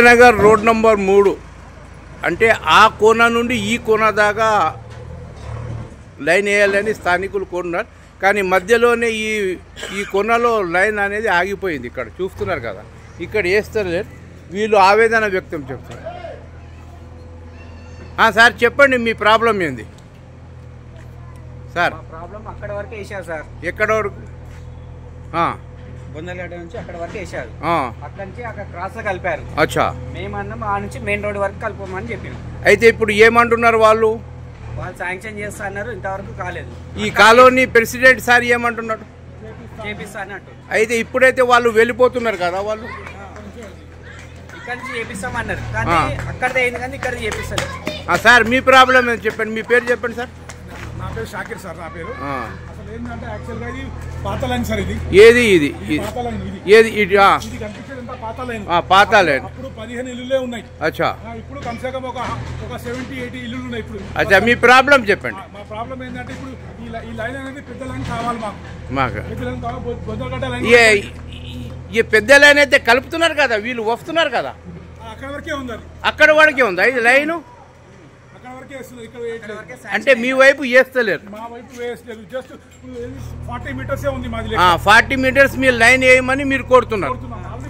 Nagar road number 3 అంటే ఆ కోన నుండి ఈ కోన దాకా లైన్ వేయాలని స్థానికులు కోరున్నారు. కానీ మధ్యలోనే ఈ కొనలో లైన్ అనేది ఆగిపోయింది. ఇక్కడ చూస్తున్నారు కదా, ఇక్కడ వేస్తారు వీళ్ళు ఆవేదన వ్యక్తం చేస్తున్నారు. సార్ చెప్పండి, మీ ప్రాబ్లం ఏంది సార్? ప్రాబ్లం అక్కడ వరకు వేసారు సార్. ఎక్కడ వరకు? బొందలగడ్డ నుంచి అక్కడ వరకు వేసారు. అక్కడ నుంచి అక్కడ క్రాస్ లో కలిపారు. అచ్చా, మేమన్నాం ఆ నుంచి మెయిన్ రోడ్ వరకు కలుపుకోమని చెప్పినాం. అయితే ఇప్పుడు ఏమంటున్నారు వాళ్ళు శాంక్షన్ చేస్తా అన్నారు, ఇంతవరకు కాలేదు. ఈ కాలనీ ప్రెసిడెంట్ సార్ ఏమంటున్నాడు? చేపిస్తా అన్నట్టు. అయితే ఇప్పుడైతే వాళ్ళు వెళ్ళిపోతున్నారు కదా, వాళ్ళు ఇక్కడ నుంచి చేపిస్తామన్నారు, కానీ అక్కడదే అయింది, కానీ ఇక్కడ చేపిస్తారు. సార్ మీ ప్రాబ్లం ఏంటి చెప్పండి, మీ పేరు చెప్పండి సార్. నా పేరు షాకిర్ సార్. నా పేరు అసలు ఏంటంటే యాక్చువల్గా ఇది పాత లైన్ సార్. ఇది ఇది పాత లైన్. ఏది ఇది కనిపించేది పాత లైన్. పాత లైన్. అప్పుడు 15 ఇల్లులే ఉన్నాయి. అచ్చా, ఇప్పుడు కమ్సే కమ్ ఒక 70-80 ఇల్లులు ఉన్నాయి ఇప్పుడు. అచ్చా, మీ ప్రాబ్లం చెప్పండి. మా ప్రాబ్లం ఏంటంటే ఇప్పుడు ఈ లైన్ అనేది పెద్ద లైన్ కావాలి మాకు. పెద్ద లైన్ కావాలి, బొందలగడ్డ లైన్. ఈ పెద్ద లైన్ అయితే కలుపుతున్నారు కదా, వీళ్ళు వస్తున్నారు కదా, అక్కడ వరకే ఉంది. అక్కడ వరకే ఉందా ఇది లైను? అక్కడ వరకే వేస్తుంది, ఇక్కడ అంటే మీ వైపు వేస్తలేరు? మా వైపు వేస్తలేదు. జస్ట్ 40 మీటర్సే ఉంది మాది. 40 మీటర్స్ మీరు లైన్ వేయమని మీరు కోరుతున్నారు.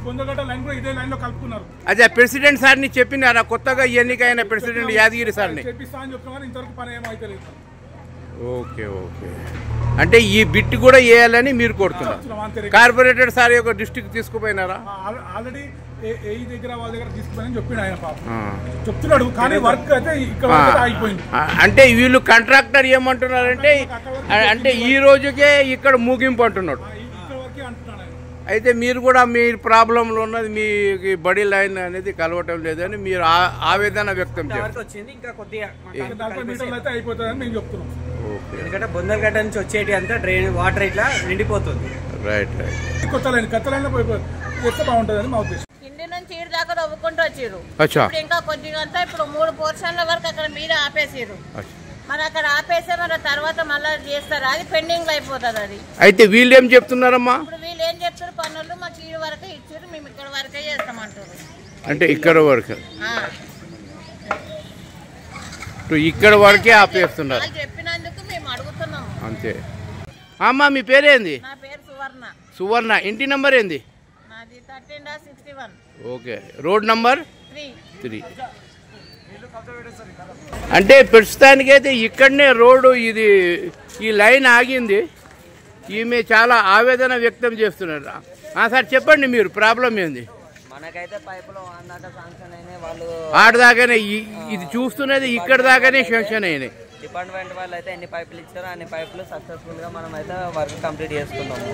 బొందలగడ్డ లైన్ కూడా ఇదే లైన్ లో కలుపుకున్నారు. అదే ప్రెసిడెంట్ సార్ని చెప్పినారా? కొత్తగా ఎన్నికైన ప్రెసిడెంట్ యాదగిరి సార్ని చెప్పిస్తా అని చెప్తున్నారు, ఇంతవరకు పని ఏమైతే లేదు. ఓకే, అంటే ఈ బిట్ కూడా వేయాలని మీరు కోరుతున్నారు. కార్పొరేటర్ సార్ యొక్క దృష్టికి తీసుకుపోయినారా? ఆల్రెడీ ఏ దగ్గర వాళ్ళ దగ్గర తీసుకుపోయినని చెప్పిండు ఆయన. పాపం చెప్తున్నాడు, కానీ వర్క్ అయితే ఇక్కడ ఆగిపోయింది. అంటే వీళ్ళు కాంట్రాక్టర్ ఏమంటున్నారంటే, అంటే ఈ రోజుకే ఇక్కడ ముగింపు అంటున్నాడు. అయితే మీరు కూడా మీ ప్రాబ్లంలో ఉన్నది, మీ బడి లైన్ అనేది కలవటం లేదని మీరు ఆవేదన వ్యక్తం చేస్తారు. ఎందుకంటే బొందలగడ్డ నుంచి వచ్చేటి అంతా డ్రైన్ వాటర్ ఇట్లా నిండిపోతుంది. రైట్. కొత్త లైన్ చేస్తే బాగుంటుందని మా ఉద్దేశం. ఇంటి నుంచి ఈడు దాకా తవ్వుకుంటూ వచ్చారు. ఇంకా కొద్దిగా అంతా ఇప్పుడు 3 పోర్షన్ల వరకు అక్కడ మీద ఆపేసారు. మరి అక్కడ ఆపేసే మరి తర్వాత మళ్ళీ చేస్తారు, అది పెండింగ్ అయిపోతుంది. అది అయితే వీళ్ళు ఏం చెప్తున్నారమ్మా? ఇప్పుడు వీళ్ళు ఏం చెప్తారు, పనులు మాకు ఈ వరకే ఇచ్చారు, మేము ఇక్కడ వరకే చేస్తామంటారు. అంటే ఇక్కడ వరకు ఇక్కడ వరకే ఆపేస్తున్నారు చెప్పినందుకు మేము అడుగుతున్నాము అంతే. అమ్మా మీ పేరేంది? నా పేరు సువర్ణ. సువర్ణ. ఇంటి నంబర్ ఏంది? నాది 13-61. Okay, road number 3. 3. అంటే ప్రస్తుతానికైతే ఇక్కడనే రోడ్డు ఇది ఈ లైన్ ఆగింది. ఈమె చాలా ఆవేదన వ్యక్తం చేస్తున్నారు. సార్ చెప్పండి, మీరు ప్రాబ్లం ఏంది? మనకైతే పైపులు శాంక్షన్ అయినాయి, వాళ్ళు ఆడదాకానే ఇది చూస్తున్నది, ఇక్కడ దాకానే శాంక్షన్ అయినాయి. డిపార్ట్మెంట్ వాళ్ళు అయితే ఎన్ని పైపులు ఇచ్చారో అన్ని పైపులు సక్సెస్ఫుల్ గా మనం అయితే వర్క్ కంప్లీట్ చేసుకున్నాము.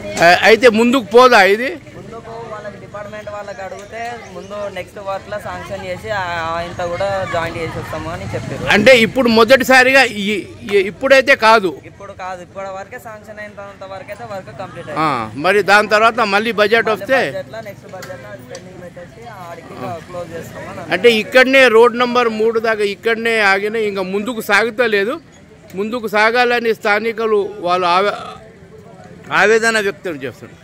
అయితే ముందుకు పోదా ఇది? ముందుకు వాళ్ళకి డిపార్ట్మెంట్ వాళ్ళకి అడిగితే ముందు నెక్స్ట్ వర్క్ లో శాంక్షన్ చేసి ఇంత కూడా జాయిన్ చేసి వస్తాము అని చెప్పారు. అంటే ఇప్పుడు మొదటిసారిగా ఇప్పుడైతే కాదు, ఇప్పుడు ఇప్పటి వరకే శాంక్షన్ అయినంత వరకు అయితే వర్క్ కంప్లీట్ అయింది. మరి దాని తర్వాత మళ్ళీ బడ్జెట్ వస్తే నెక్స్ట్ బడ్జెట్ పెండింగ్ పెట్టేసి ఆడికి క్లోజ్ చేస్తామని. అంటే ఇక్కడనే రోడ్ నంబర్ 3 దాకా ఇక్కడనే ఆగిన, ఇంకా ముందుకు సాగుతలేదు. ముందుకు సాగాలని స్థానికులు వాళ్ళు ఆవేదన వ్యక్తం చేస్తున్నారు.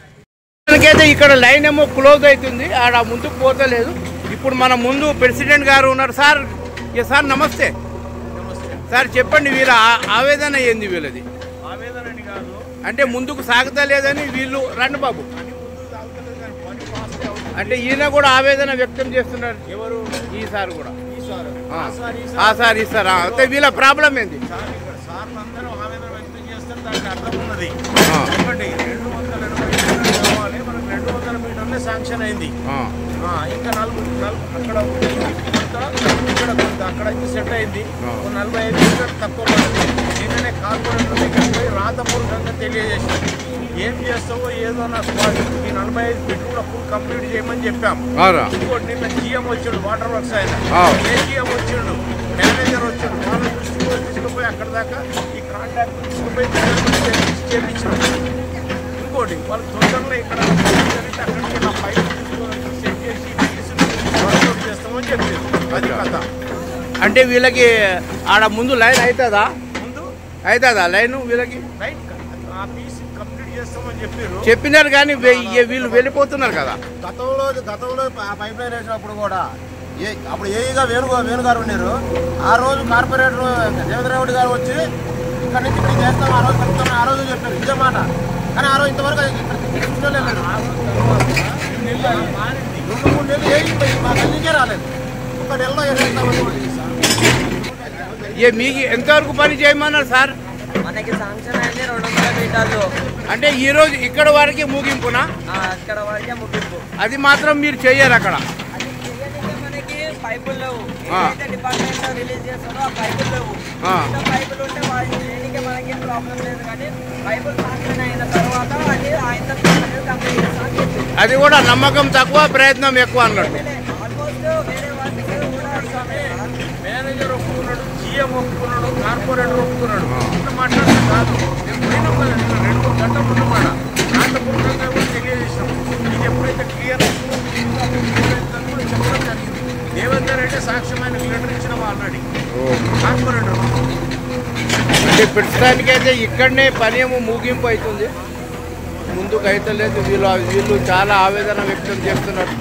దానికైతే ఇక్కడ లైన్ ఏమో క్లోజ్ అవుతుంది, ఆడ ముందుకు పోతలేదు. ఇప్పుడు మన ముందు ప్రెసిడెంట్ గారు ఉన్నారు. సార్ సార్ నమస్తే. సార్ చెప్పండి, వీళ్ళ ఆవేదన ఏంది? వీళ్ళది అంటే ముందుకు సాగుతలేదని వీళ్ళు. రండి బాబు. అంటే ఈయన కూడా ఆవేదన వ్యక్తం చేస్తున్నారు. ఎవరు? ఈ సార్ కూడా. సార్ ఇస్తారా? అయితే వీళ్ళ ప్రాబ్లం ఏంది? ఆవేదన వ్యక్తం చేస్తారు, దానికి అర్థం ఉన్నది. 280 మీటర్లే శాంక్షన్ అయింది. ఇంకా 4 అక్కడ సెట్ అయింది. 45 మీటర్లు తక్కువ పడింది. నిన్ననే కార్పొరేటర్ దగ్గరికి పోయి రాతపూర్వకంగా తెలియజేసింది, ఏం చేస్తావో ఏదో నా స్పాట్ ఈ 45 ఫీట్ కూడా ఫుల్ కంప్లీట్ చేయమని చెప్పాము. ఇంకోటి నిన్న జిఎం వచ్చాడు, వాటర్ వర్క్స్ ఆయన జిఎం వచ్చాడు, మేనేజర్ వచ్చాడు. వాళ్ళ దృష్టికి తీసుకుపోయి అక్కడ దాకా ఈ కాంట్రాక్ట్ తీసుకుపోయి చేయించాడు. ఇంకోటి వాళ్ళు తొందరలో ఇక్కడ అక్కడికి నా పైపు సెట్ చేసి వర్కౌట్ చేస్తామని చెప్పారు. అది కథ. అంటే వీళ్ళకి ఆడ ముందు లైన్ అవుతుందా? ముందు అవుతుందా లైన్? వీళ్ళకి లైన్ ఆ పీస్ కంప్లీట్ చేస్తామని చెప్పారు. చెప్పినారు కానీ వీళ్ళు వెళ్ళిపోతున్నారు కదా. గతంలో ఆ పైప్ లైన్ వేసినప్పుడు కూడా అప్పుడు ఏఈగా వేణు గారు ఉన్నారు. ఆ రోజు కార్పొరేటర్ దేవేంద్ర రెడ్డి గారు వచ్చి ఇక్కడ నుంచి ఇక్కడ చేస్తాం, ఆ రోజు కలుపుతాం, ఆ రోజు చెప్పారు ఇదే మాట. కానీ ఆ రోజు ఇంతవరకు లేదు. 2-3 నెలలు మాకు అందించే రాలేదు. 1 నెలలో వేసేస్తామని మీకు ఎంతవరకు పని చేయమన్నారు సార్? మనకి శాంక్షన్ అయింది 200 మీటర్లు. అంటే ఈ రోజు ఇక్కడ వరకే ముగింపునా? ఇక్కడ వరకే ముగింపు. అది మాత్రం మీరు చెయ్యరు అక్కడ? మనకి పైపులు లేవు. ఏదైతే డిపార్ట్మెంట్ రిలీజ్ చేస్తారో ఆ పైపులు లేవు. పైపులు ఉంటే వాళ్ళు చేయడానికి మనకి ప్రాబ్లం లేదు. కానీ పైపులు శాంక్షన్ అయిన తర్వాత అది ఆయన కంప్లీట్ చేస్తామని చెప్పింది. అది కూడా నమ్మకం తక్కువ, ప్రయత్నం ఎక్కువ అన్నట్టు. ఆల్మోస్ట్ వేరే వాళ్ళకి కూడా మేనేజర్ ఒప్పుకున్నాడు, సీఎం ఒప్పుకున్నాడు, కార్పొరేటర్ ఒప్పుకున్నాడు. ఇంత మాట్లాడడం కాదు. నేను పోయినా కదా 2-3 గంటల ముందు కూడా రాతపూర్వకంగా కూడా తెలియజేసినాం. ఇది ఎప్పుడైతే క్లియర్ చెప్పడం జరిగింది. దేవేందర్ రెడ్డి సాక్ష్యమైన లెటర్ ఇచ్చినాం ఆల్రెడీ కార్పొరేటర్. అంటే ప్రస్తుతానికైతే ఇక్కడనే పని ఏమో ముగింపు అవుతుంది, ముందుకు అయితే లేదు. వీళ్ళు చాలా ఆవేదన వ్యక్తం చేస్తున్నారు.